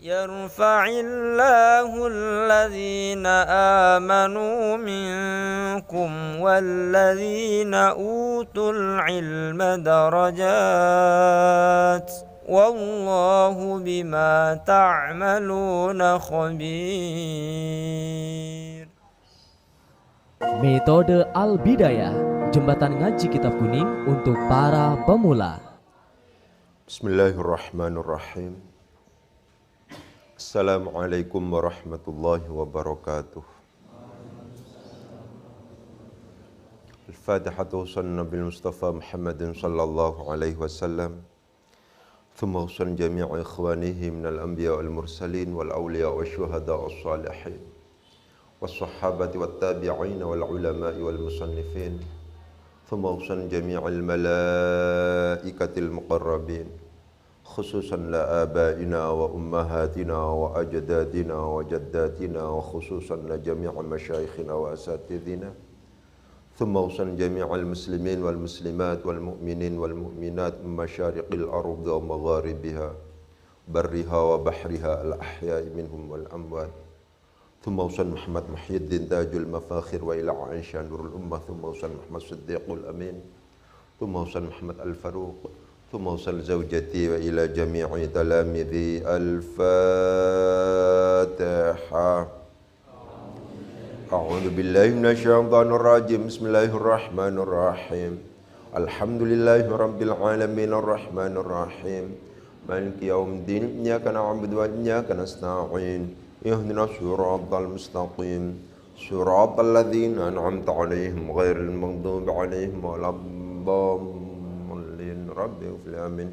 يرفع الله الذين آمنوا منكم والذين أوتوا العلم درجات والله بما تعملون خبير. Metode Al-Bidayah, jembatan ngaji kitab kuning untuk para pemula. Bismillahirrahmanirrahim. Assalamualaikum warahmatullahi wabarakatuh. Al-Fatihatu sanna bil Mustafa Muhammadin sallallahu alaihi wasallam. Thumma usan jami'a ikhwanihi minal anbiya wal mursalin wal awliya wal syuhada wal salihin was sahabati wat tabi'in wal ulama'i wal musannifin. Thumma usan jami'al malaikatil muqarrabin khususan la abaina wa ummahatina wa ajdadina wa jaddatina wa khususan la jami'a masyayikhina wa asatidina. Thumma usan jami'al muslimin wal muslimat wal mu'minin wal mu'minat masyariqil ardi wa magharibiha barriha wa bahriha al ahya'i minhum wal amwat. Thumma usan Muhammad Muhyiddin tajul mafakhir wa ila aisha nurul ummah. Thumma usan Muhammad Siddiqul Amin. Thumma usan Muhammad Al-Faruq. ثم وصل زوجتي وإلى جميع تلاميذي. الفاتحة. أعوذ بالله من الشيطان الرجيم. بسم الله الرحمن الرحيم. الحمد لله رب العالمين الرحمن الرحيم مالك يوم الدين. إياك نعبد وإياك نستعين اهدنا الصراط المستقيم صراط الذين أنعمت عليهم غير المغضوب عليهم ولا الضالين. Rabbi amin.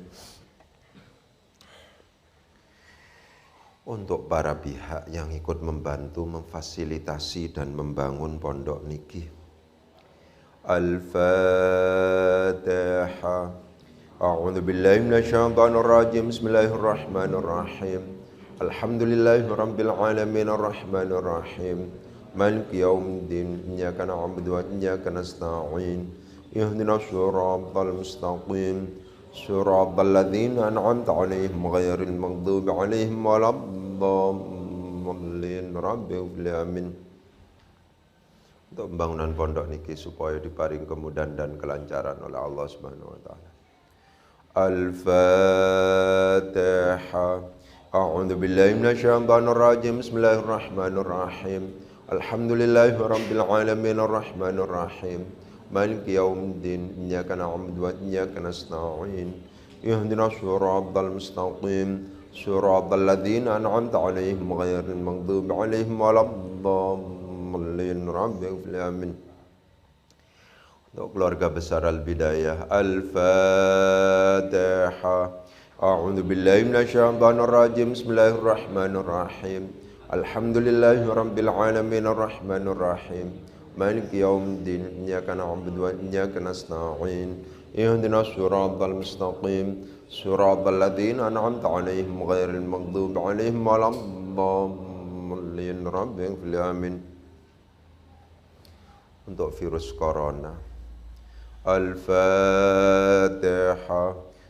Untuk para pihak yang ikut membantu, memfasilitasi dan membangun pondok niki. Al-Fatihah. A'udzu billahi minasyaitonir rajim. Bismillahirrahmanirrahim. Alhamdulillahirabbil alamin arrahmanir rahim. Maliki yaumiddin. Iyyaka na'budu wa iyyaka nasta'in. اهدنا الصراط المستقيم صراط الذين أنعمت عليهم غير المغضوب عليهم ولا الضالين. Rabbi amin. Untuk pembangunan pondok niki supaya diparing kemudahan dan kelancaran oleh Allah Subhanahu wa taala. Al-Fatihah. A'udzu billahi minasyaitonir rajim. Bismillahirrahmanirrahim. Alhamdulillahirabbil alamin arrahmanir rahim. Maliki yaumiddin. Iyyaka na'budu wa iyyaka nasta'in ihdinas siratal mustaqim siratal ladzina an'amta 'alaihim ghairil maghdubi 'alaihim waladdallin. Rabbi amin. Untuk keluarga besar Al-Bidayah. Al-Fatihah. A'udzu billahi minasyaitonir rajim. Bismillahirrahmanirrahim. Alhamdulillahirabbil alamin arrahmanir rahim. Maliki yaumiddin. Iyyaka na'budu wa iyyaka nasta'in ihdinas siratal mustaqim siratal ladzina an'amta 'alaihim ghairil maghdubi 'alaihim waladdallin. Rabbi amin. Untuk virus corona. Al-Fatihah.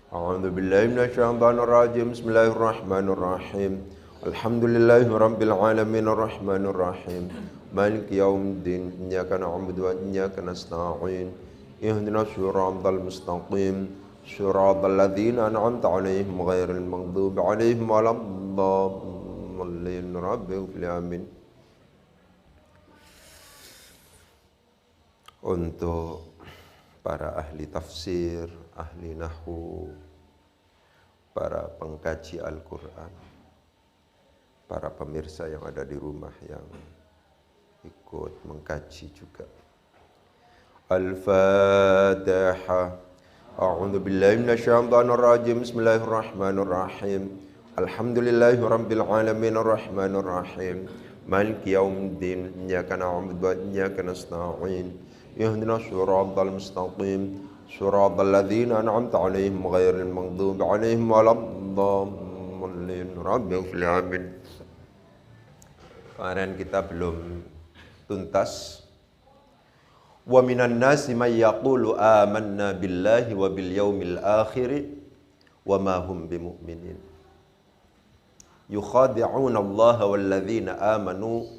A'udzu billahi minasyaitonir rajim. Bismillahirrahmanirrahim. Alhamdulillahirabbil alamin arrahmanir rahim. Maliki yaumiddin. Iyyaka na'budu wa iyyaka nasta'in ihdinas siratal mustaqim siratal ladzina an'amta 'alaihim ghairil maghdubi 'alaihim waladdallin. Rabbi amin. Untuk para ahli tafsir, ahli nahwu, para pengkaji Al-Quran, para pemirsa yang ada di rumah yang ikut mengkaji juga. Al-Fatihah. A'udzu billahi minasyaitonir rajim. Bismillahirrahmanirrahim. Alhamdulillahirabbil alamin arrahmanir rahim. Maliki yaumiddin. Iyyaka na'budu wa iyyaka nasta'in ihdinas siratal mustaqim siratal ladzina an'amta 'alaihim ghairil maghdubi 'alaihim waladdallin. Rabbi amin. Kemarin kita belum tuntas. Wa minan nasi may yaqulu amanna billahi wa bil yaumil akhir wa ma hum bimu'minin. yukhadi'una Allah walladzina amanu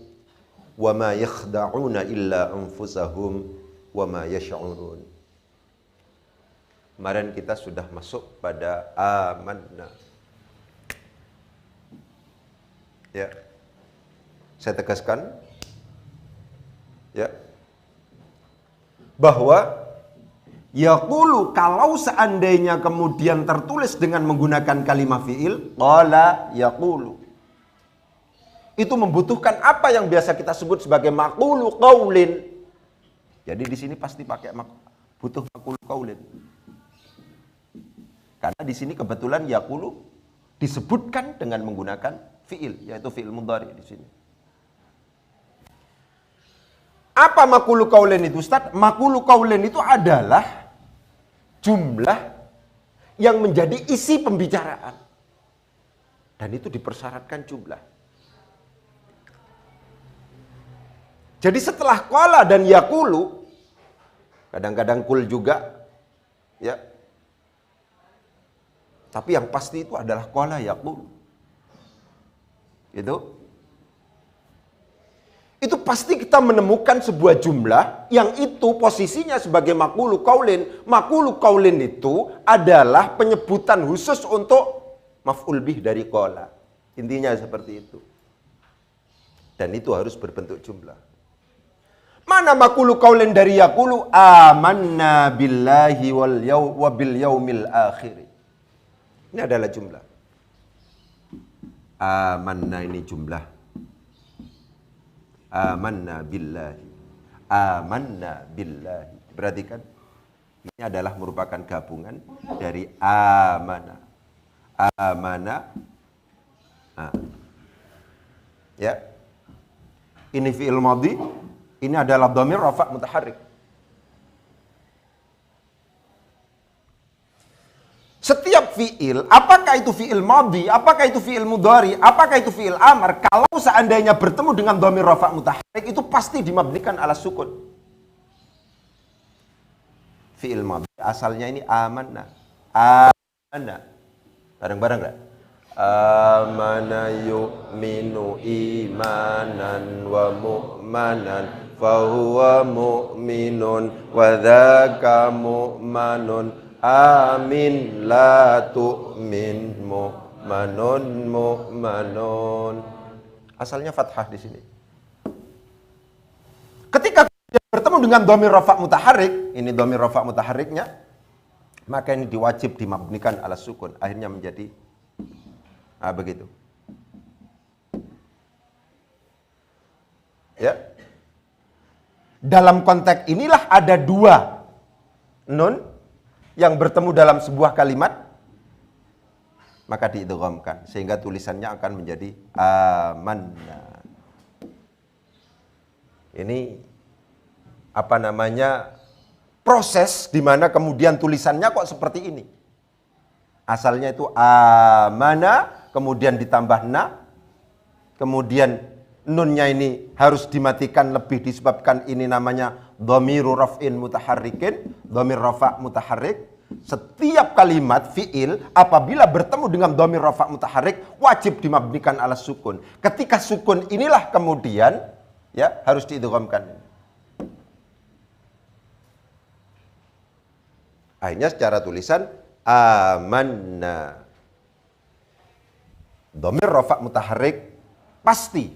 wa ma yakhda'una illa anfusahum wa ma yash'urun. Kemarin kita sudah masuk pada amanna. Ya. Saya tegaskan ya, bahwa yaqulu, kalau seandainya kemudian tertulis dengan menggunakan kalimat fi'il, qala yaqulu, itu membutuhkan apa yang biasa kita sebut sebagai maqulu qaulin. Jadi di sini pasti pakai butuh maqulu qaulin. Karena di sini kebetulan yaqulu disebutkan dengan menggunakan fi'il, yaitu fi'il mudhari di sini. Apa maqulu qaulin itu, Ustaz? Maqulu qaulin itu adalah jumlah yang menjadi isi pembicaraan. Dan itu dipersyaratkan jumlah. Jadi setelah qala dan yaqulu, kadang-kadang kul juga, ya. Tapi yang pasti itu adalah qala yaqulu. Itu pasti kita menemukan sebuah jumlah yang itu posisinya sebagai maqulu qaulin. Maqulu qaulin itu adalah penyebutan khusus untuk maf'ul bih dari qala. Intinya seperti itu. Dan itu harus berbentuk jumlah. Mana maqulu qaulin dari yaqulu? Amanna billahi wa bil yaumil akhir. Ini adalah jumlah. Amanna ini jumlah. Amanna billahi. Amanna billahi. Perhatikan. Ini adalah merupakan gabungan dari amana. Amana. Ya. Ini fi'il madhi. Ini adalah dhamir rafa' mutaharrik. Setiap fi'il, apakah itu fi'il madhi, apakah itu fi'il mudhari, apakah itu fi'il amar, kalau seandainya bertemu dengan dhamir rafa' mutaharrik, itu pasti dimabnikan ala sukun. Fi'il madhi asalnya ini amanna. Amanna. Bareng-bareng enggak? Amana yu'minu imanan wa mu'manan fahuwa mu'minun wa dhaka mu'manun. Amin la tu'min mu'manun. Asalnya fathah di sini. Ketika bertemu dengan dhamir rafa' mutaharrik, ini dhamir rafa' mutaharriknya, maka ini diwajib dimabnikan ala sukun, akhirnya menjadi begitu. Ya. Dalam konteks inilah ada dua nun yang bertemu dalam sebuah kalimat, maka diidghamkan sehingga tulisannya akan menjadi amanna. Ini proses di mana kemudian tulisannya kok seperti ini. Asalnya itu amana, kemudian ditambah na, kemudian nunnya ini harus dimatikan lebih disebabkan ini namanya dhamiru raf'in mutaharrikin, dhamir rafa' mutaharrik. Setiap kalimat fi'il apabila bertemu dengan dhamir rafa' mutaharrik wajib dimabnikan ala sukun. Ketika sukun inilah kemudian ya harus diidghamkan. Akhirnya secara tulisan amanna. Dhamir rafa' mutaharrik pasti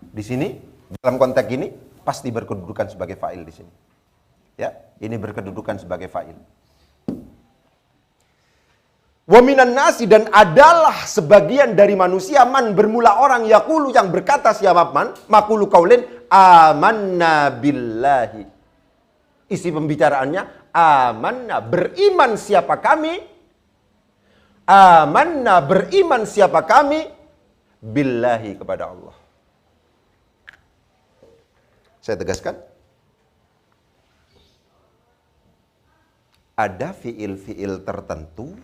di sini dalam konteks ini pasti berkedudukan sebagai fa'il di sini. Ya, ini berkedudukan sebagai fa'il. Wa minan nasi, dan adalah sebagian dari manusia man bermula orang yaqulu yang berkata siapa man maqulu qaulin amanna billahi. Isi pembicaraannya amanna, beriman siapa kami. Amanna, beriman siapa kami billahi, kepada Allah. Saya tegaskan, ada fiil-fiil tertentu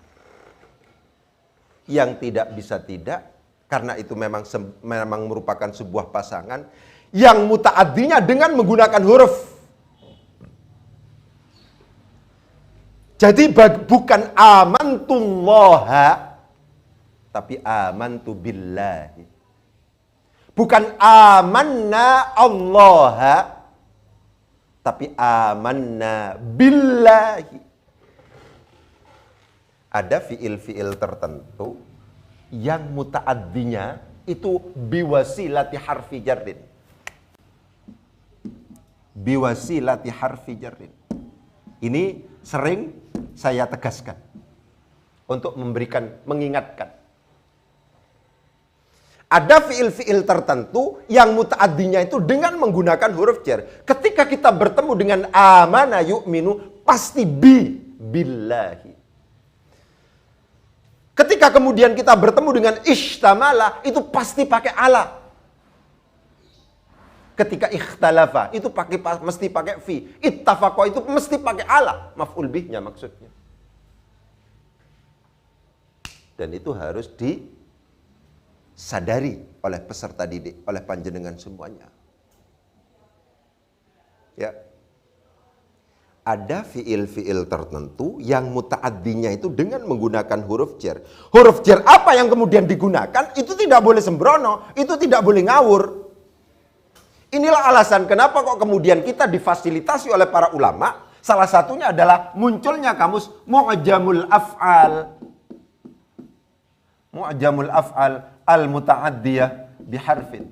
yang tidak bisa tidak, karena itu memang merupakan sebuah pasangan yang muta'addinya dengan menggunakan huruf. Jadi bukan amantullaha, tapi amantu billahi. Bukan amanna Allah, tapi amanna billahi. Ada fiil-fiil tertentu yang muta'addinya itu biwasilati harfi jarrin. Biwasilati harfi jarrin. Ini sering saya tegaskan untuk mengingatkan. Ada fiil-fiil tertentu yang muta'addinya itu dengan menggunakan huruf jar. Ketika kita bertemu dengan amana yu'minu, pasti billahi. Ketika kemudian kita bertemu dengan ishtamala, itu pasti pakai ala. Ketika ikhtalafa, itu mesti pakai fi. Ittafaqa itu mesti pakai ala. Maf'ul bihnya maksudnya. Dan itu harus disadari oleh peserta didik, oleh panjenengan semuanya. Ya. Ada fiil-fiil tertentu yang muta'addinya itu dengan menggunakan huruf jar. Huruf jar apa yang kemudian digunakan, itu tidak boleh sembrono, itu tidak boleh ngawur. Inilah alasan kenapa kok kemudian kita difasilitasi oleh para ulama. Salah satunya adalah munculnya kamus Mu'jamul Af'al. Mu'jamul Af'al al-muta'addiyah biharfin.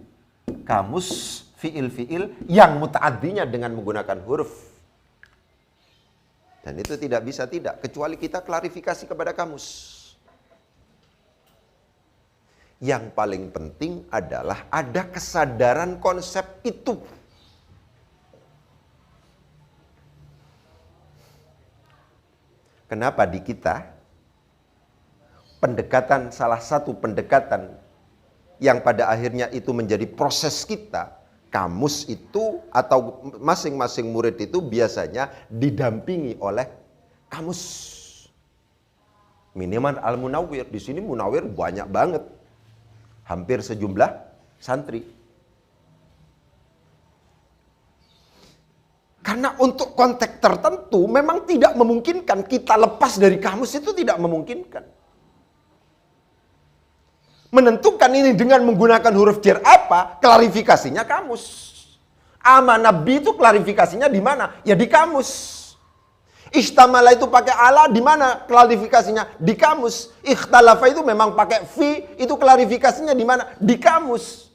Kamus fiil-fiil yang muta'addinya dengan menggunakan huruf. Dan itu tidak bisa tidak, kecuali kita klarifikasi kepada kamus. Yang paling penting adalah ada kesadaran konsep itu. Kenapa di kita, salah satu pendekatan yang pada akhirnya itu menjadi proses kita, kamus itu atau masing-masing murid itu biasanya didampingi oleh kamus. Minimal al-munawwir. Di sini munawwir banyak banget. Hampir sejumlah santri. Karena untuk konteks tertentu memang tidak memungkinkan kita lepas dari kamus, itu tidak memungkinkan. Menentukan ini dengan menggunakan huruf jar apa, klarifikasinya kamus. Amanah bi itu klarifikasinya di mana? Ya di kamus. Ishtamala itu pakai ala, di mana klarifikasinya? Di kamus. Ikhtalafa itu memang pakai fi, itu klarifikasinya di mana? Di kamus.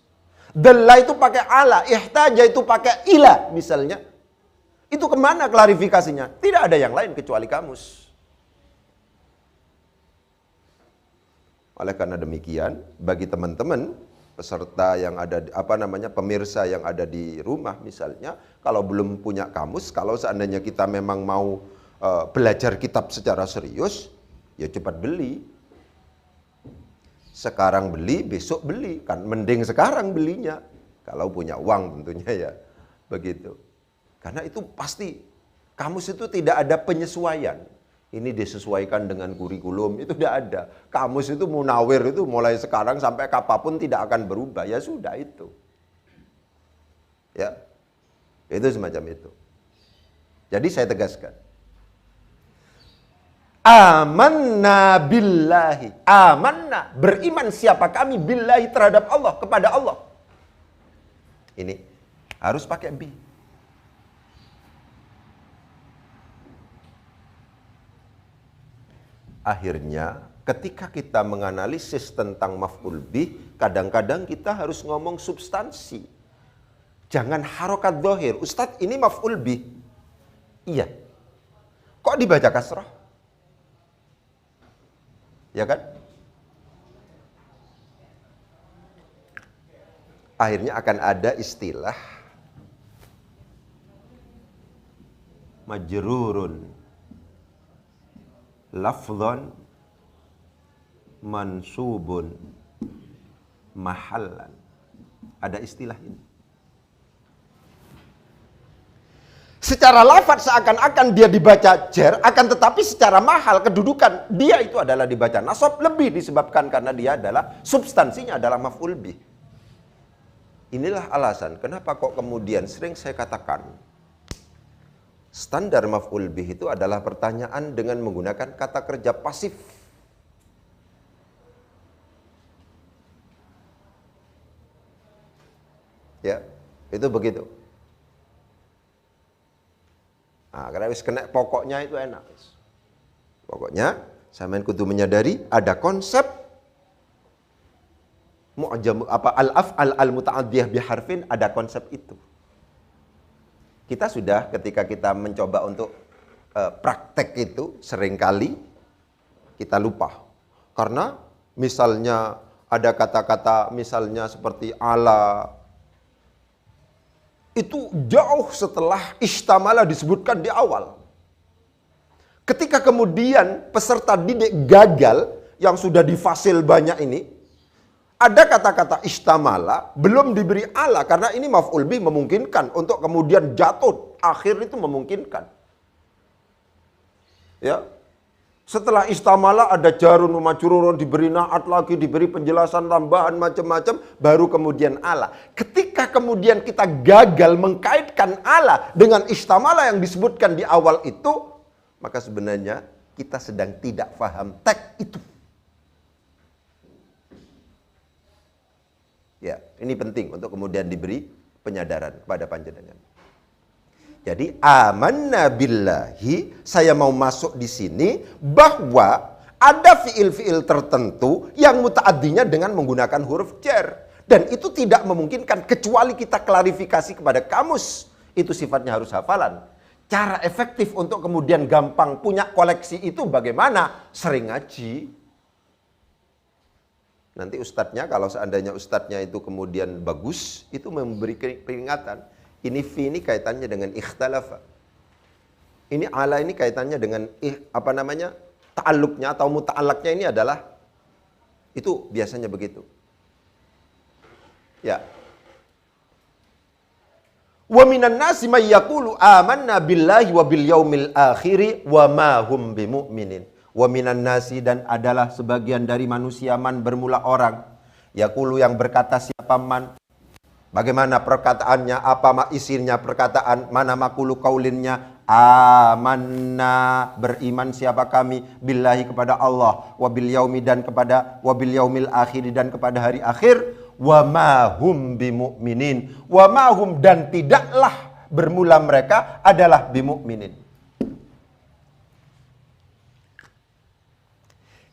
Dalla itu pakai ala, ihtaja itu pakai ila misalnya. Itu kemana klarifikasinya? Tidak ada yang lain kecuali kamus. Oleh karena demikian, bagi teman-teman peserta yang ada, pemirsa yang ada di rumah misalnya, kalau belum punya kamus, kalau seandainya kita memang mau belajar kitab secara serius, ya cepat beli. Sekarang beli, besok beli, kan mending sekarang belinya. Kalau punya uang tentunya ya, begitu. Karena itu pasti, kamus itu tidak ada penyesuaian. Ini disesuaikan dengan kurikulum, itu tidak ada. Kamus itu munawir itu mulai sekarang sampai kapanpun tidak akan berubah. Ya sudah itu. Ya, itu semacam itu. Jadi saya tegaskan. Amanna billahi. Amanna, beriman siapa kami billahi terhadap Allah, kepada Allah. Ini harus pakai bi. Akhirnya ketika kita menganalisis tentang maf'ul bih, kadang-kadang kita harus ngomong substansi. Jangan harokat zahir. Ustadz, ini maf'ul bih. Iya. Kok dibaca kasrah? Ya kan? Akhirnya akan ada istilah majrurun lafzan mansubun mahallan. Ada istilah ini. Secara lafaz seakan-akan dia dibaca jar, akan tetapi secara mahal kedudukan dia itu adalah dibaca nasab, lebih disebabkan karena dia adalah substansinya adalah maf'ul bih. Inilah alasan kenapa kok kemudian sering saya katakan standar maf'ul bih itu adalah pertanyaan dengan menggunakan kata kerja pasif. Itu begitu. Nah, karena wis kena pokoknya itu enak. Pokoknya sampean kudu menyadari ada konsep mu'jam al-af'al al-muta'addiyah biharfin, ada konsep itu. Kita sudah ketika kita mencoba untuk praktek itu seringkali kita lupa. Karena misalnya ada kata-kata misalnya seperti ala, itu jauh setelah istamala disebutkan di awal. Ketika kemudian peserta didik gagal yang sudah difasil banyak ini, ada kata-kata istamala belum diberi ala karena ini maf'ul bih memungkinkan untuk kemudian jatuh akhir itu memungkinkan. Ya. Setelah istamala ada jarun majrurun, diberi na'at lagi, diberi penjelasan tambahan macam-macam, baru kemudian ala. Ketika kemudian kita gagal mengkaitkan ala dengan istamala yang disebutkan di awal itu, maka sebenarnya kita sedang tidak paham teks itu. Ya, ini penting untuk kemudian diberi penyadaran kepada panjenengan. Jadi amanna billahi, saya mau masuk di sini bahwa ada fiil-fiil tertentu yang mutaaddinya dengan menggunakan huruf jar, dan itu tidak memungkinkan kecuali kita klarifikasi kepada kamus. Itu sifatnya harus hafalan. Cara efektif untuk kemudian gampang punya koleksi itu bagaimana? Sering ngaji. Nanti ustadznya, kalau seandainya ustadznya itu kemudian bagus, itu memberi peringatan. Ini fi ini kaitannya dengan ikhtalafa. Ini ala ini kaitannya dengan ta'alluqnya atau muta'allaqnya ini adalah, itu biasanya begitu. Ya. Wa minan nasi may yaqulu amanna billahi wa bil yaumil akhir wa ma hum bimu'minin. Wa minan nasi, dan adalah sebagian dari manusia, man bermula orang, yaqulu yang berkata siapa man. Bagaimana perkataannya, apa isinya perkataan, mana makulu kaulinnya, amanna, beriman siapa kami, billahi kepada Allah, wabil yaumi dan kepada wabil yaumil akhir dan kepada hari akhir, wa ma hum bimu'minin, wa ma hum dan tidaklah bermula mereka adalah bimu'minin.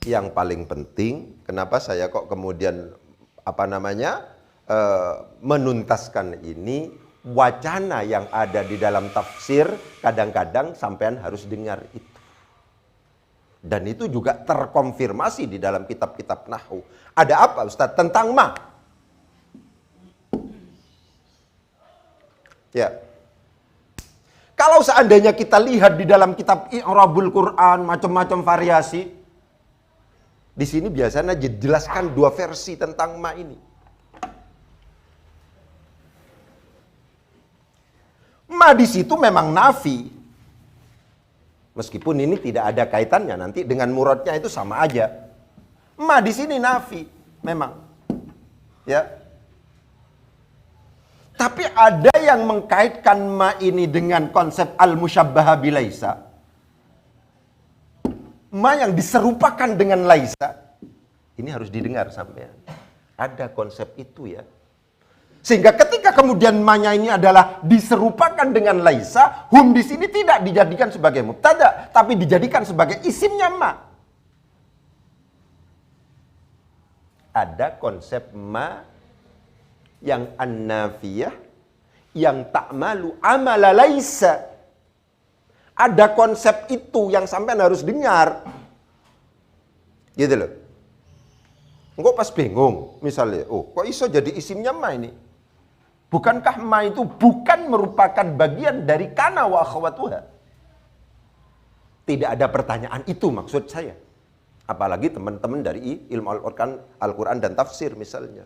Yang paling penting, kenapa saya kok kemudian menuntaskan ini, wacana yang ada di dalam tafsir kadang-kadang sampean harus dengar itu. Dan itu juga terkonfirmasi di dalam kitab-kitab nahwu. Ada apa Ustaz tentang ma? Ya. Kalau seandainya kita lihat di dalam kitab I'rabul Quran macam-macam variasi, di sini biasanya dijelaskan dua versi tentang ma ini. Ma di situ memang nafi. Meskipun ini tidak ada kaitannya, nanti dengan muradnya itu sama aja. Ma di sini nafi, memang. Ya. Tapi ada yang mengkaitkan ma ini dengan konsep al-musyabbaha bilaisa. Ma yang diserupakan dengan laisa. Ini harus didengar sampean. Ada konsep itu ya. Sehingga ketika kemudian ma-nya ini adalah diserupakan dengan laisa, hum di sini tidak dijadikan sebagai mubtada, tapi dijadikan sebagai isimnya ma. Ada konsep ma yang an-nafiyah, yang ta'malu amala laisa. Ada konsep itu yang sampean harus dengar. Gitu loh. Engkau pas bingung, misalnya, oh kok iso jadi isimnya ma ini? Bukankah ma itu bukan merupakan bagian dari kana wa akhawatuha? Tidak ada pertanyaan itu maksud saya. Apalagi teman-teman dari ilmu Al-Quran dan tafsir misalnya.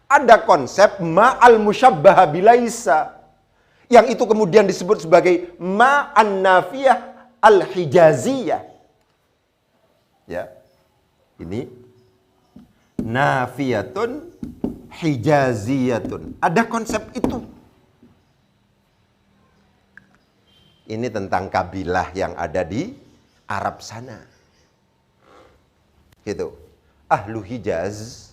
Ada konsep ma al-musyabbaha bilaisa. Yang itu kemudian disebut sebagai ma an-nafiyah al-hijaziyah. Ya. Ini nafiyatun hijaziyatun. Ada konsep itu. Ini tentang kabilah yang ada di Arab sana. Gitu. Ahlu Hijaz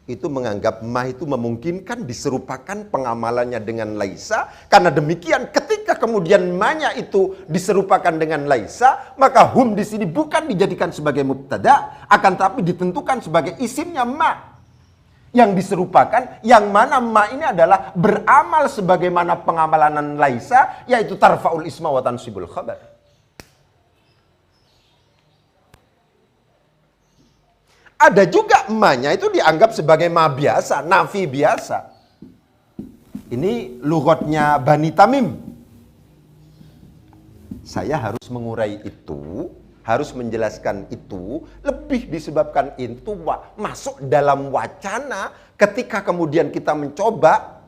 itu menganggap ma itu memungkinkan diserupakan pengamalannya dengan laisa. Karena demikian ketika kemudian ma-nya itu diserupakan dengan laisa, maka hum di sini bukan dijadikan sebagai mubtada, akan tapi ditentukan sebagai isimnya ma yang diserupakan, yang mana ma ini adalah beramal sebagaimana pengamalan laisa, yaitu tarfa'ul isma wa tansibul khabar. Ada juga ma-nya itu dianggap sebagai ma biasa, nafi biasa. Ini lughatnya Bani Tamim. Saya harus mengurai itu, harus menjelaskan itu, lebih disebabkan itu masuk dalam wacana ketika kemudian kita mencoba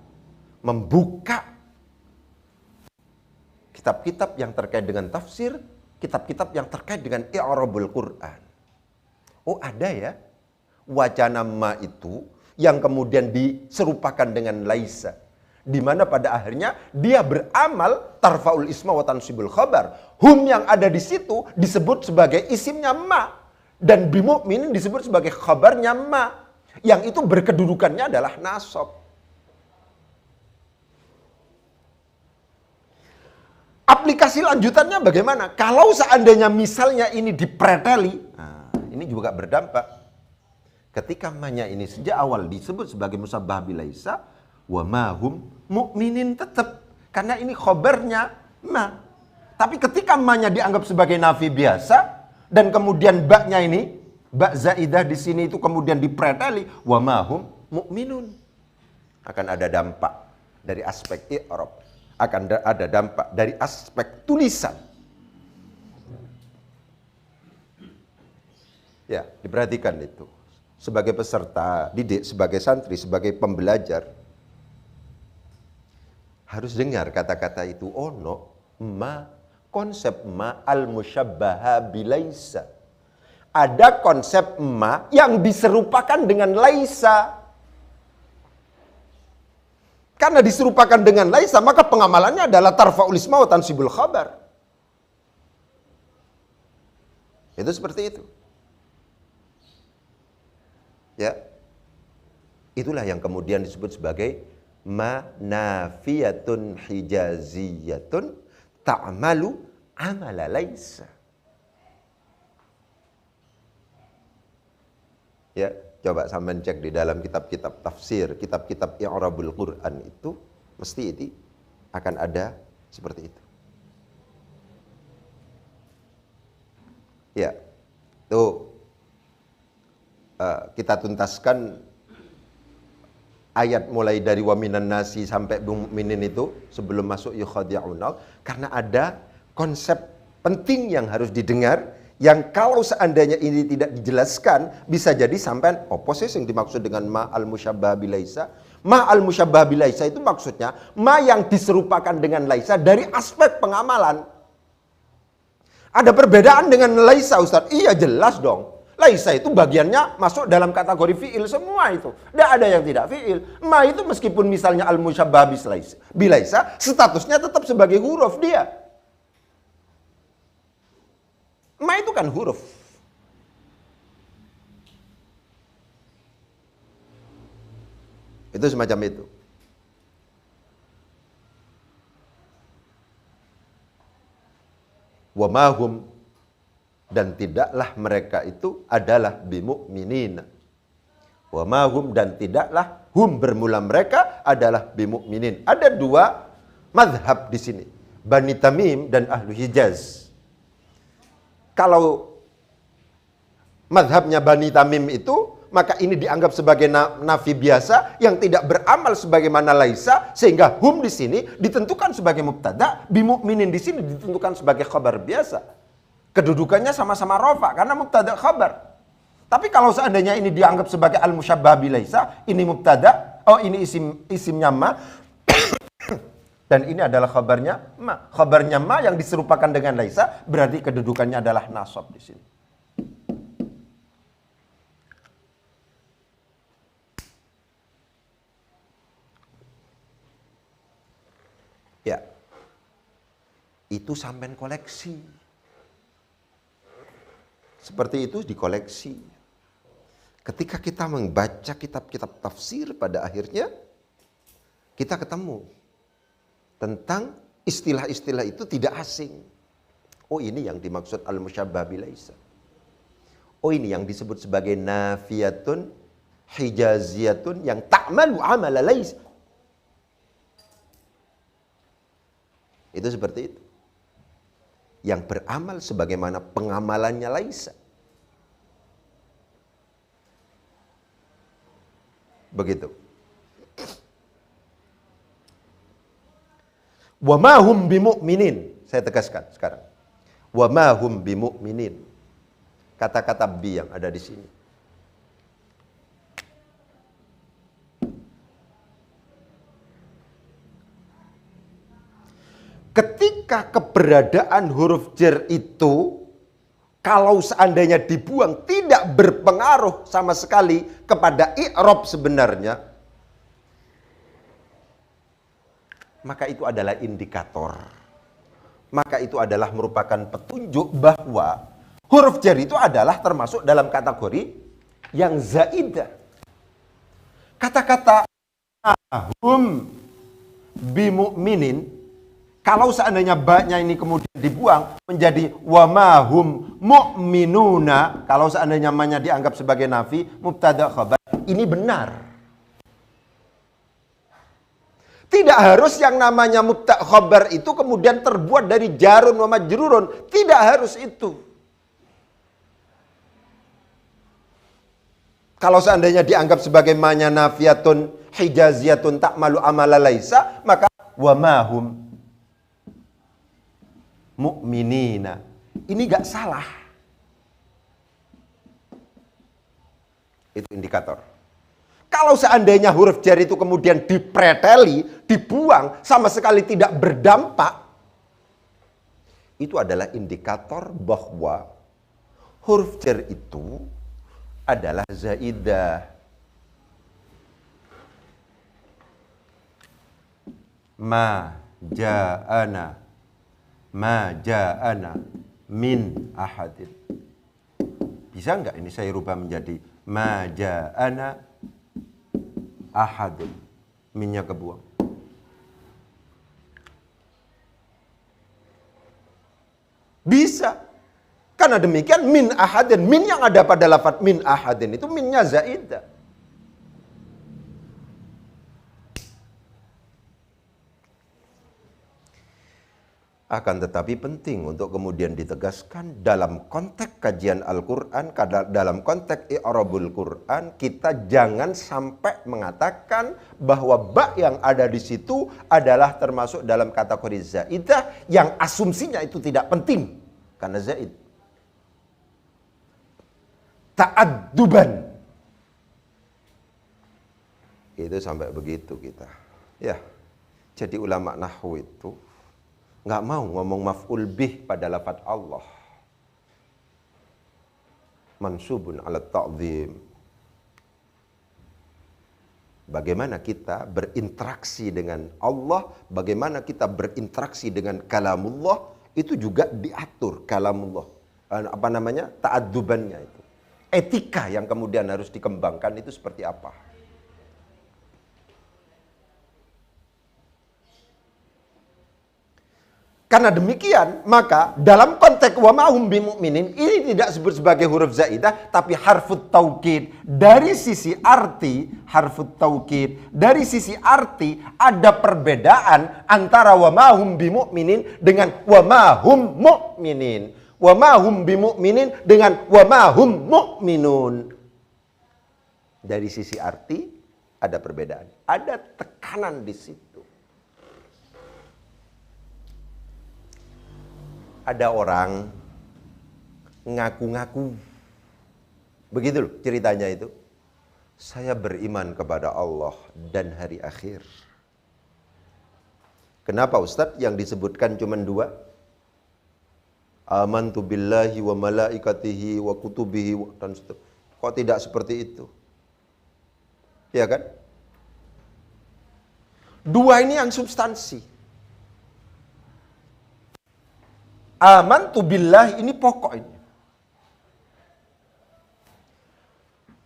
membuka kitab-kitab yang terkait dengan tafsir, kitab-kitab yang terkait dengan i'rabul Quran. Oh ada ya, wacana ma itu yang kemudian diserupakan dengan laisa. Di mana pada akhirnya dia beramal tarfaul isma wa tansibul khabar. Hum yang ada di situ disebut sebagai isimnya ma. Dan bimu'minin disebut sebagai khabarnya ma. Yang itu berkedudukannya adalah nasab. Aplikasi lanjutannya bagaimana? Kalau seandainya misalnya ini dipreteli, ini juga berdampak. Ketika ma-nya ini sejak awal disebut sebagai musabbah bilaisa, wa mahum mu'minin tetap. Karena ini khobarnya ma. Tapi ketika ma-nya dianggap sebagai nafi biasa, dan kemudian ba-nya ini, ba zaidah di sini itu kemudian dipreteli, wa mahum mu'minun. Akan ada dampak dari aspek i'rab. Akan ada dampak dari aspek tulisan. Ya, diperhatikan itu. Sebagai peserta didik, sebagai santri, sebagai pembelajar, harus dengar kata-kata itu. Ono, ma, konsep ma al-musyabbaha bilaisa. Ada konsep ma yang diserupakan dengan laisa. Karena diserupakan dengan laisa, maka pengamalannya adalah tarfa'ul isma wa tansibul khabar. Itu seperti itu. Ya, itulah yang kemudian disebut sebagai ma nafiyatun hijaziyatun ta'malu amala laisa. Ya, coba sampean cek di dalam kitab-kitab tafsir, kitab-kitab i'rabul Quran itu mesti itu akan ada seperti itu. Ya, tuh. Kita tuntaskan ayat mulai dari wa minan nasi sampai mu'minin itu sebelum masuk yukhadi'unal, karena ada konsep penting yang harus didengar, yang kalau seandainya ini tidak dijelaskan bisa jadi sampai oposisi yang dimaksud dengan ma al-musyabbah bilaisa. Ma al-musyabbah bilaisa itu maksudnya ma yang diserupakan dengan laisa dari aspek pengamalan. Ada perbedaan dengan laisa, Ustaz? Iya, jelas dong. Laisa itu bagiannya masuk dalam kategori fi'il semua itu. Tidak ada yang tidak fi'il. Ma itu meskipun misalnya al-musyabbah bilaisa, statusnya tetap sebagai huruf dia. Ma itu kan huruf. Itu semacam itu. Wa mahum, dan tidaklah mereka itu adalah bimu'minina. Wa mahum, dan tidaklah hum bermula mereka adalah bimu'minin. Ada dua mazhab di sini, Bani Tamim dan Ahlu Hijaz. Kalau mazhabnya Bani Tamim itu, maka ini dianggap sebagai nafi biasa yang tidak beramal sebagaimana laisa, sehingga hum di sini ditentukan sebagai mubtada, bimu'minin di sini ditentukan sebagai khabar biasa. Kedudukannya sama-sama rafa karena mubtada khabar. Tapi kalau seandainya ini dianggap sebagai al-musyabbah bilaisa, ini mubtada, oh ini isimnya ma dan ini adalah khabarnya ma. Khabarnya ma yang diserupakan dengan laisa berarti kedudukannya adalah nasab di sini. Ya. Itu sampean koleksi. Seperti itu dikoleksi. Ketika kita membaca kitab-kitab tafsir, pada akhirnya kita ketemu tentang istilah-istilah itu tidak asing. Oh, ini yang dimaksud al-musyabbah bilaisa. Oh, ini yang disebut sebagai nafiyatun hijaziyatun yang ta'malu amala laisa. Itu seperti itu. Yang beramal sebagaimana pengamalannya laisa. Begitu. Wa ma hum bimu'minin. Saya tegaskan sekarang. Wa ma hum bimu'minin. Kata-kata bi yang ada di sini. Ketika keberadaan huruf jar itu, kalau seandainya dibuang, tidak berpengaruh sama sekali kepada i'rab sebenarnya, maka itu adalah indikator. Maka itu adalah merupakan petunjuk bahwa huruf jar itu adalah termasuk dalam kategori yang zaidah. Kata-kata hum bimu'minin, kalau seandainya ba-nya ini kemudian dibuang menjadi wa ma hum mu'minuna, kalau seandainya ma-nya dianggap sebagai nafi, mubtada khabar, ini benar. Tidak harus yang namanya mubtada khabar itu kemudian terbuat dari jarun wa majrurun, tidak harus itu. Kalau seandainya dianggap sebagai ma-nya nafiyatun hijaziyatun ta'malu amala laisa, maka wa ma hum mu'minina. Ini gak salah. Itu indikator. Kalau seandainya huruf jar itu kemudian dipreteli, dibuang, sama sekali tidak berdampak, itu adalah indikator bahwa huruf jar itu adalah zaidah. Ma ja'ana, ma ja'ana min ahadin. Bisa enggak ini saya rubah menjadi ma ja'ana ahadun? Minnya kebuang. Bisa. Karena demikian min ahadin, min yang ada pada lafaz min ahadin itu minnya zaidah. Akan tetapi penting untuk kemudian ditegaskan dalam konteks kajian Al-Quran, dalam konteks i'rabul Quran, kita jangan sampai mengatakan bahwa ba yang ada di situ adalah termasuk dalam kategori zaidah yang asumsinya itu tidak penting karena zaid. Ta'adduban. Itu sampai begitu kita. Ya. Jadi ulama nahwu itu nggak mau ngomong maf'ul bih pada lafaz Allah. Mansubun ala ta'zim. Bagaimana kita berinteraksi dengan Allah, bagaimana kita berinteraksi dengan kalamullah, itu juga diatur kalamullah. Apa namanya? Ta'addubannya itu. Etika yang kemudian harus dikembangkan itu seperti apa? Karena demikian, maka dalam konteks wa ma hum bimu'minin ini tidak disebut sebagai huruf zaidah, tapi harfut taukid. Dari sisi arti, harfut taukid, dari sisi arti ada perbedaan antara wa ma hum bimu'minin dengan wa ma hum mu'minin. Wa ma hum bimu'minin dengan wa ma hum mu'minun. Dari sisi arti ada perbedaan, ada tekanan di situ. Ada orang ngaku-ngaku, begitu loh ceritanya itu. Saya beriman kepada Allah dan hari akhir. Kenapa Ustadz yang disebutkan cuma 2? Amantu billahi wa malaikatihi wa kutubihi dan seterusnya. Kok tidak seperti itu? Ya kan? 2 ini yang substansi. Amantu billahi ini pokok ini.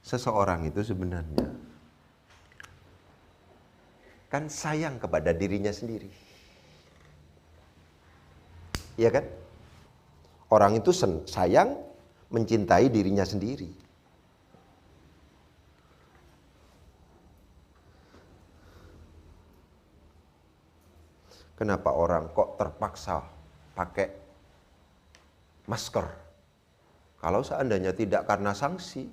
seseorang itu sebenarnya kan sayang kepada dirinya sendiri. Iya kan? Orang itu sayang, mencintai dirinya sendiri. Kenapa orang kok terpaksa pakai masker? Kalau seandainya tidak karena sanksi,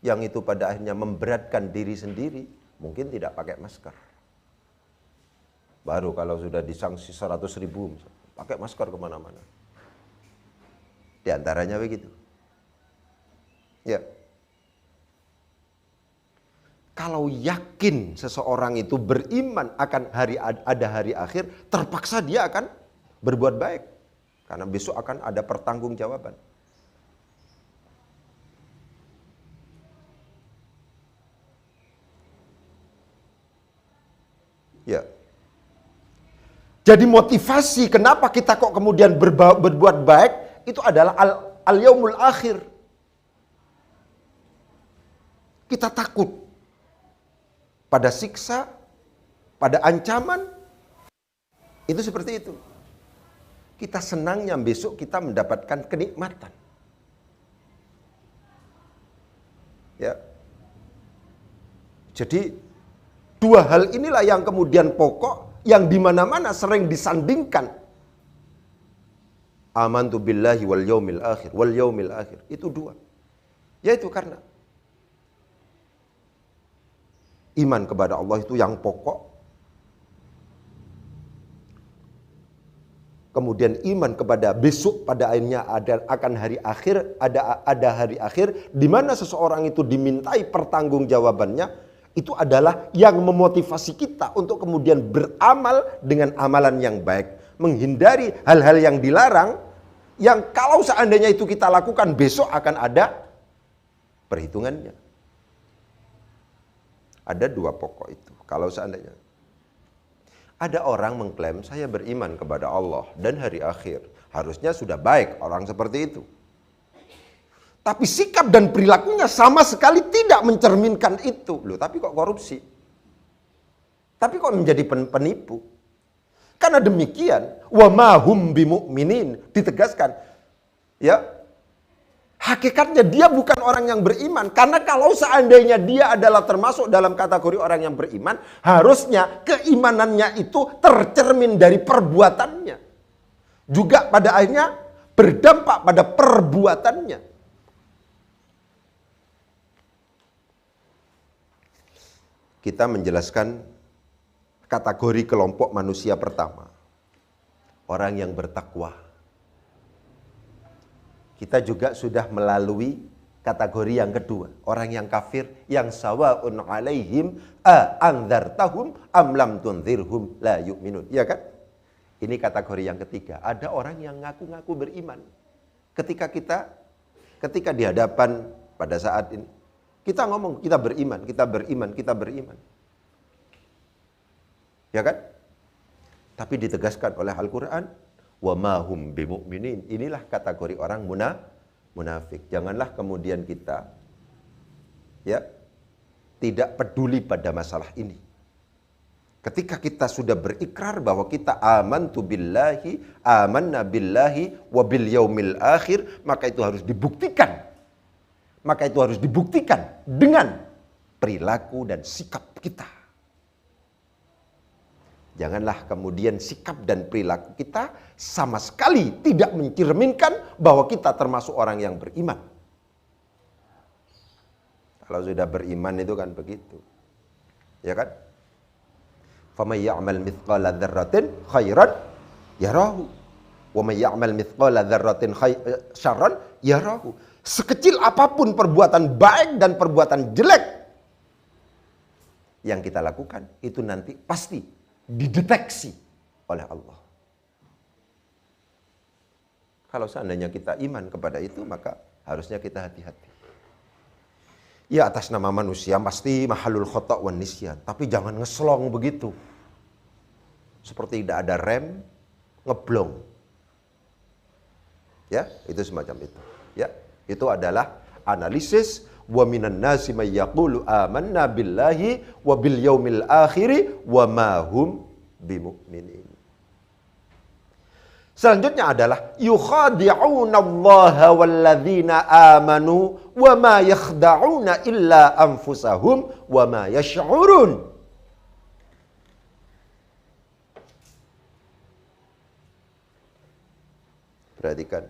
yang itu pada akhirnya memberatkan diri sendiri, mungkin tidak pakai masker. Baru kalau sudah disanksi 100.000, pakai masker kemana-mana. Di antaranya begitu. Ya. Kalau yakin seseorang itu beriman akan ada hari akhir, terpaksa dia akan berbuat baik. Karena besok akan ada pertanggungjawaban. Ya. Jadi motivasi kenapa kita kok kemudian berbuat baik itu adalah al-yaumul akhir. Kita takut pada siksa, pada ancaman, itu seperti itu. Kita senangnya besok kita mendapatkan kenikmatan. Ya. Jadi dua hal inilah yang kemudian pokok, yang dimana-mana sering disandingkan. Amantu billahi wal yaumil akhir. Itu dua. Yaitu karena iman kepada Allah itu yang pokok. Kemudian iman kepada besok pada akhirnya akan hari akhir, ada hari akhir di mana seseorang itu dimintai pertanggungjawabannya, itu adalah yang memotivasi kita untuk kemudian beramal dengan amalan yang baik, menghindari hal-hal yang dilarang, yang kalau seandainya itu kita lakukan besok akan ada perhitungannya. Ada dua pokok itu. Kalau seandainya ada orang mengklaim saya beriman kepada Allah dan hari akhir, harusnya sudah baik orang seperti itu. Tapi sikap dan perilakunya sama sekali tidak mencerminkan itu. Loh, tapi kok korupsi? Tapi kok menjadi penipu? Karena demikian, wa ma hum bimu'minin, ditegaskan. Ya, hakikatnya dia bukan orang yang beriman. Karena kalau seandainya dia adalah termasuk dalam kategori orang yang beriman, harusnya keimanannya itu tercermin dari perbuatannya. Juga pada akhirnya berdampak pada perbuatannya. Kita menjelaskan kategori kelompok manusia pertama. Orang yang bertakwa. Kita juga sudah melalui kategori yang kedua. Orang yang kafir, yang sawa'un alaihim a'andzartahum am lam tunzirhum la yu'minun. Ya kan? Ini kategori yang ketiga. Ada orang yang ngaku-ngaku beriman. Ketika di hadapan pada saat ini, kita ngomong, kita beriman. Ya kan? Tapi ditegaskan oleh Al-Quran, wa ma hum bimu'minin. Inilah kategori orang munafik. Janganlah kemudian kita tidak peduli pada masalah ini. Ketika kita sudah berikrar bahwa kita amantu billahi, amanna billahi wa bil yaumil akhir, maka itu harus dibuktikan. Maka itu harus dibuktikan dengan perilaku dan sikap kita. Janganlah kemudian sikap dan perilaku kita sama sekali tidak mencerminkan bahwa kita termasuk orang yang beriman. Kalau sudah beriman itu kan begitu. Ya kan? Faman ya'mal mithqala dzarratin khairan yarahu wa man ya'mal mithqala dzarratin syarran yarahu. Sekecil apapun perbuatan baik dan perbuatan jelek yang kita lakukan, itu nanti pasti dideteksi oleh Allah. Kalau seandainya kita iman kepada itu, maka harusnya kita hati-hati. Ya, atas nama manusia pasti mahalul khata' wan nisyan, tapi jangan ngeslong begitu. Seperti tidak ada rem, ngeblong. Ya, itu semacam itu. Ya, itu adalah analisis Wa minan nasi may yaqulu amanna billahi wa bil yaumil akhir wa ma hum bimu'minin. Selanjutnya adalah yukhadi'una Allaha walladzina amanu wa ma yakhda'una illa anfusahum wa ma yash'urun. Perhatikan.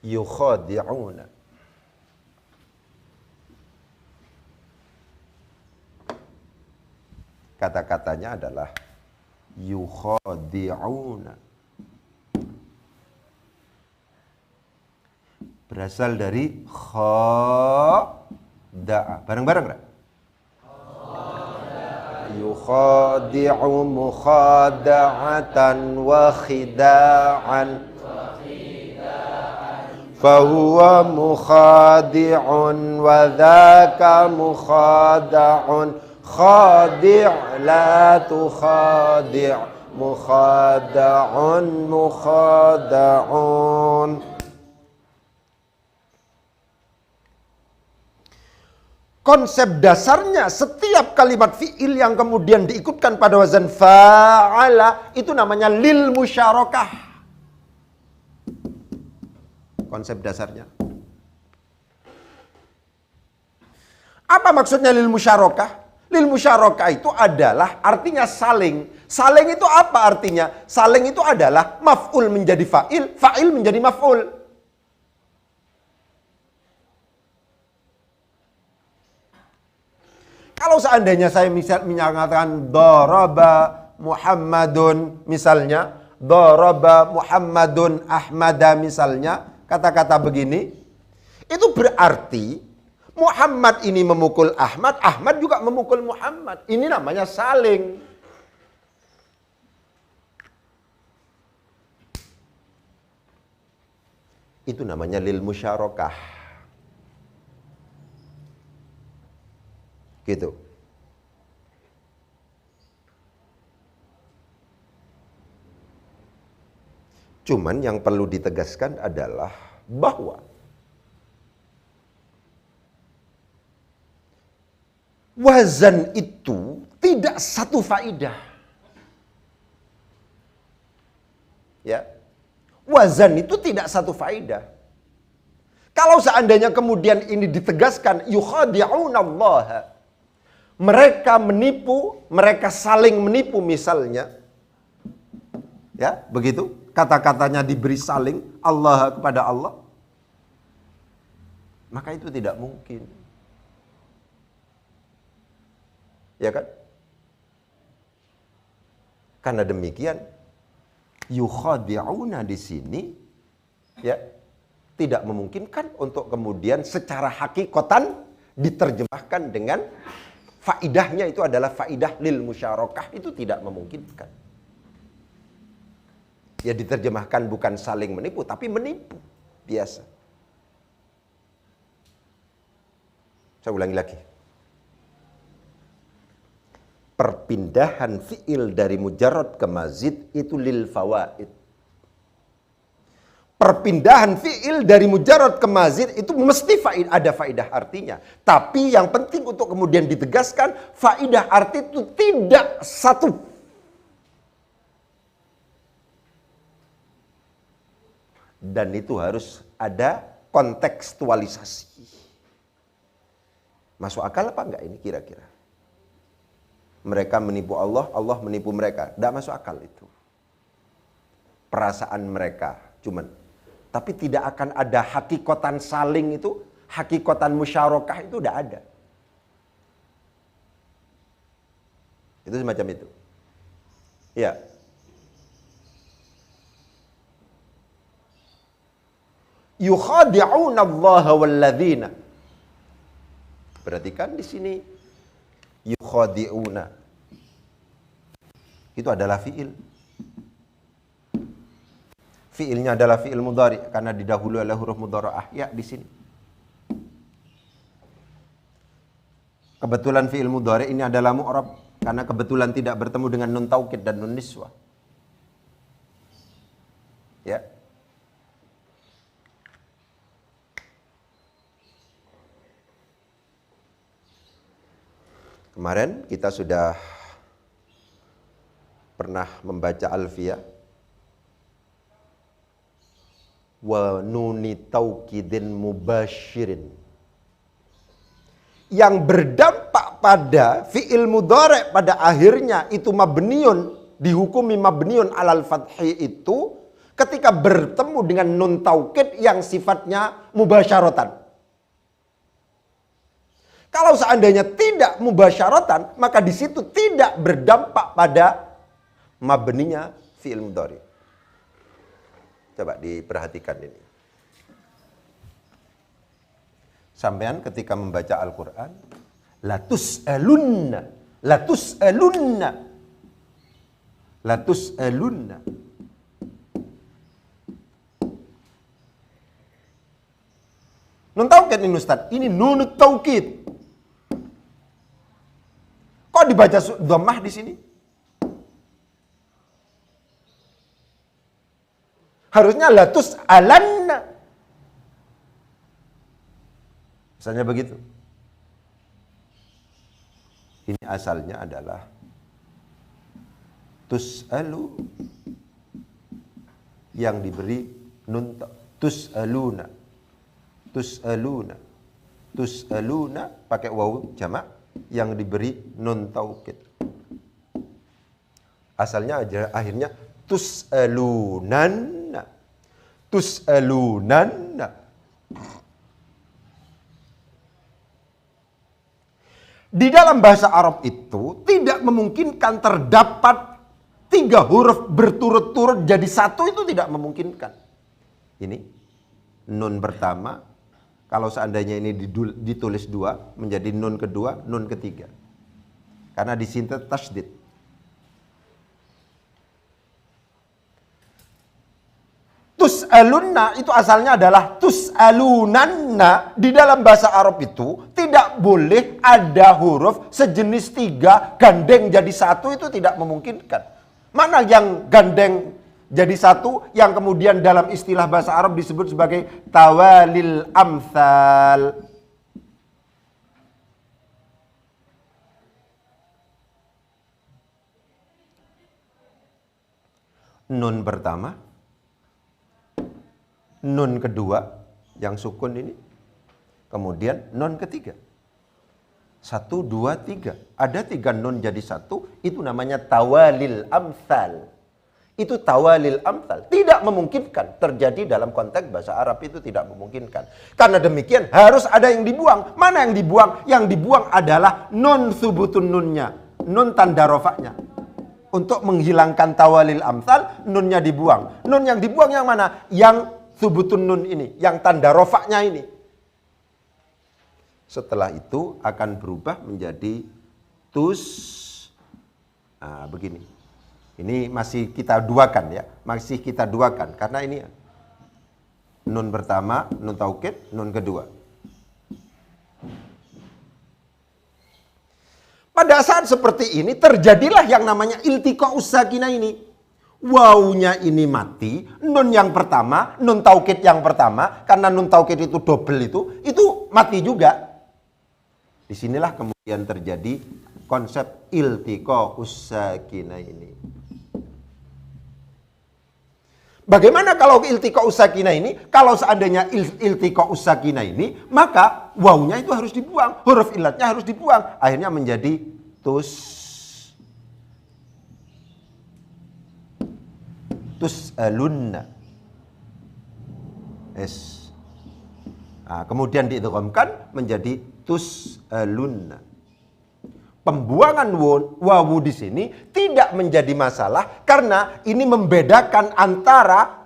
Yukhadi'una. Kata-katanya adalah yukhadi'una. Berasal dari khada'a. Bareng-bareng enggak? Yukhadi'u mukhada'atan wa khida'an fahuwa mukhadi'un wa dhaka mukhada'un khadi' la tukhadi' mukhada'un mukhada'un. Konsep dasarnya setiap kalimat fi'il yang kemudian diikutkan pada wazan fa'ala itu namanya lil musyarakah. Konsep dasarnya. Apa maksudnya lil musyarakah? Lil musyarakah itu adalah artinya saling. Saling itu apa artinya? Saling itu adalah maf'ul menjadi fa'il, fa'il menjadi maf'ul. Kalau seandainya saya menyatakan daraba Muhammadun misalnya, daraba Muhammadun Ahmada misalnya, kata-kata begini, itu berarti Muhammad ini memukul Ahmad, Ahmad juga memukul Muhammad. Ini namanya saling. Itu namanya lil musyarakah. Gitu. Cuman yang perlu ditegaskan adalah bahwa wazan itu tidak satu faidah. Ya. Wazan itu tidak satu faidah. Kalau seandainya kemudian ini ditegaskan yukhadi'una Allah, mereka menipu, mereka saling menipu misalnya. Ya, begitu. Kata-katanya diberi saling Allah kepada Allah. Maka itu tidak mungkin. Ya kan? Karena demikian yukhadi'una di sini ya tidak memungkinkan untuk kemudian secara hakikatan diterjemahkan dengan faidahnya itu adalah faidah lil musyarakah, itu tidak memungkinkan. Ya diterjemahkan bukan saling menipu, tapi menipu. Biasa. Saya ulangi lagi. Perpindahan fi'il dari mujarrad ke mazid itu lil fawaid. Perpindahan fi'il dari mujarrad ke mazid itu mesti ada faidah artinya. Tapi yang penting untuk kemudian ditegaskan, faidah arti itu tidak satu. Dan itu harus ada kontekstualisasi. Masuk akal apa enggak ini kira-kira? Mereka menipu Allah, Allah menipu mereka. Tidak masuk akal itu. Perasaan mereka cuman. Tapi tidak akan ada hakikatan saling itu, hakikatan musyarakah itu tidak ada. Itu semacam itu. Ya. Yukhadi'una Allah walladzina. Perhatikan di sini yukhadi'una. Itu adalah fi'il. Fi'ilnya adalah fi'il mudhari karena didahului oleh huruf mudhara'ah ya di sini. Kebetulan fi'il mudhari ini adalah mu'rab karena kebetulan tidak bertemu dengan nun taukid dan nun niswah. Ya. Kemarin kita sudah pernah membaca Alfiyah. Wa nuni taukidin mubashirin. Yang berdampak pada fi'il mudhari' pada akhirnya itu mabniun, dihukumi mabniun alal fathi itu ketika bertemu dengan nun taukid yang sifatnya mubasyaratan. Kalau seandainya tidak mubasyaratan, maka di situ tidak berdampak pada mabninya fi'il mudhari'. Coba diperhatikan ini. Sampean ketika membaca Al-Quran, latus'alunna, latus'alunna, latus'alunna. Nun taukid ini Ustaz, ini nunut taukid. Kok dibaca dhammah di sini? Harusnya latus alanna. Misalnya begitu. Ini asalnya adalah tus'alu yang diberi nun tus'aluna. Tus'aluna. Tus'aluna pakai wawu jamak yang diberi nun taukid. Asalnya akhirnya tus'alunanna. Tus'alunanna. Di dalam bahasa Arab itu tidak memungkinkan terdapat 3 huruf berturut-turut jadi satu, itu tidak memungkinkan. Ini nun pertama, kalau seandainya ini ditulis 2 menjadi nun kedua, nun ketiga. Karena di sini tasydid. Tus'alunna itu asalnya adalah tus'alunanna. Di dalam bahasa Arab itu tidak boleh ada huruf sejenis 3 gandeng jadi satu, itu tidak memungkinkan. Mana yang gandeng jadi satu yang kemudian dalam istilah bahasa Arab disebut sebagai tawalil amthal. Nun pertama, nun kedua yang sukun ini, kemudian nun ketiga. 1, 2, 3. Ada 3 nun jadi satu, itu namanya tawalil amthal. Itu tawalil amthal. Tidak memungkinkan terjadi dalam konteks bahasa Arab, itu tidak memungkinkan. Karena demikian harus ada yang dibuang. Mana yang dibuang? Yang dibuang adalah nun subutun nunnya, nun tanda rofaknya. Untuk menghilangkan tawalil amthal, nunnya dibuang. Nun yang dibuang yang mana? Yang subutun nun ini, yang tanda rofaknya ini. Setelah itu akan berubah menjadi tus. Nah, begini. Ini masih kita duakan ya, masih kita duakan karena ini nun pertama, nun taukid, nun kedua. Pada saat seperti ini terjadilah yang namanya iltiqa'us sakinah ini. Wawunya ini mati, nun yang pertama, nun taukid yang pertama, karena nun taukid itu double itu mati juga. Disinilah kemudian terjadi konsep iltiqa'us sakinah ini. Bagaimana kalau iltiqa'us sakinah ini? Kalau seandainya iltiqa'us sakinah ini, maka wawunya itu harus dibuang, huruf ilatnya harus dibuang. Akhirnya menjadi tus'alunna. Es. Nah, kemudian diidghamkan menjadi tus'alunna. Pembuangan wawu di sini tidak menjadi masalah karena ini membedakan antara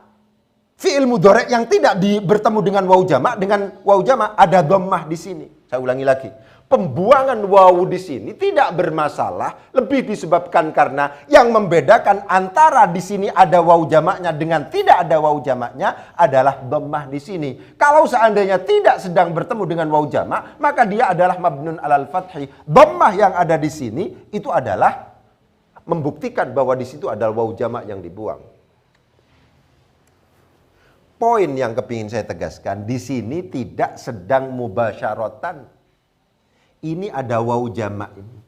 fi'il mudhari' yang tidak bertemu dengan wawu jamak dengan wawu jamak, ada dhammah di sini. Saya ulangi lagi. Pembuangan wawu di sini tidak bermasalah, lebih disebabkan karena yang membedakan antara di sini ada wawu jamaknya dengan tidak ada wawu jamaknya adalah dhammah di sini. Kalau seandainya tidak sedang bertemu dengan wawu jamak, maka dia adalah mabnun alal fathi. Dhammah yang ada di sini itu adalah membuktikan bahwa di situ ada wawu jamak yang dibuang. Poin yang kepingin saya tegaskan, di sini tidak sedang mubasyaratan. Ini ada wawu jamak ini.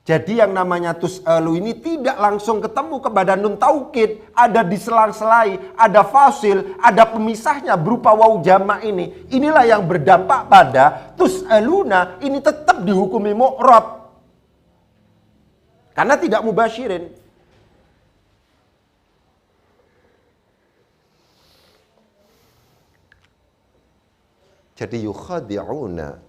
Jadi yang namanya tus'alu ini tidak langsung ketemu kepada nun taukid, ada di selang-selai, ada fasil, ada pemisahnya berupa waw jamak ini. Inilah yang berdampak pada tus'aluna ini tetap dihukumi mu'rab. Karena tidak mubasyirin. Jadi yukhadi'una.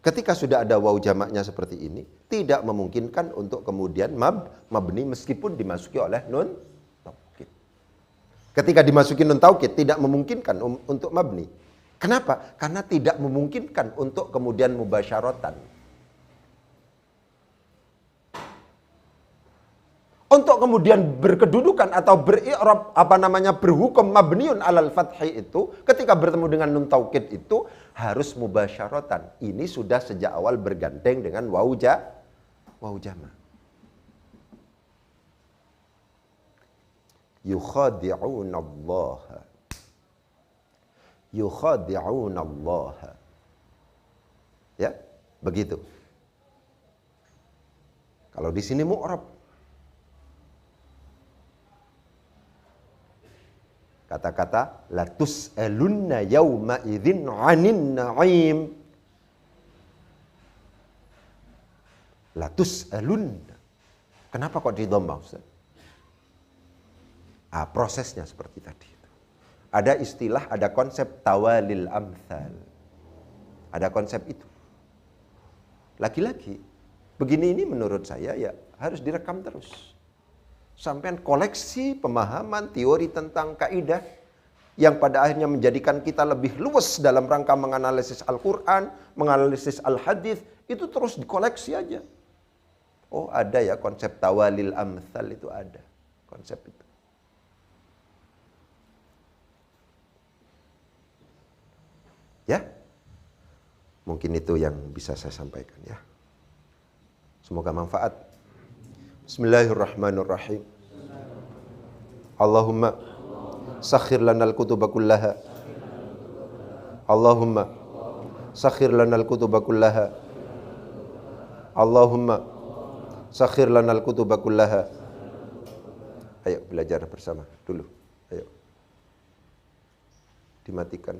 Ketika sudah ada waw jamaknya seperti ini, tidak memungkinkan untuk kemudian mabni meskipun dimasuki oleh nun taukid. Ketika dimasuki nun taukid tidak memungkinkan untuk mabni. Kenapa? Karena tidak memungkinkan untuk kemudian mubasyaratan. Untuk kemudian berkedudukan atau beri'rab berhukum mabniun alal fathi itu ketika bertemu dengan nun taukid itu harus mubasyaratan. Ini sudah sejak awal bergandeng dengan waw jamak. Yukhadi'unallaha. Yukhadi'unallaha. Ya, begitu. Kalau di sini mu'rab. Kata-kata la tus'alunna yawma idzin 'anin na'im. La tus'alunna. Kenapa kok didhammah, Ustaz? Prosesnya seperti tadi itu. Ada istilah, ada konsep tawalil amthal. Ada konsep itu. Lagi-lagi begini ini menurut saya ya harus direkam terus. Sampai koleksi pemahaman teori tentang kaidah yang pada akhirnya menjadikan kita lebih luas dalam rangka menganalisis Al-Quran, menganalisis Al-Hadis, itu terus dikoleksi aja. Oh ada ya konsep tawalil amthal itu ada. Konsep itu. Ya, mungkin itu yang bisa saya sampaikan ya. Semoga manfaat. Bismillahirrahmanirrahim. Allahumma sakhir lanal kutuba kullaha. Allahumma sakhir lanal kutuba kullaha. Allahumma sakhir lanal kutuba kullaha. Ayo belajar bersama dulu. Ayo. Dimatikan.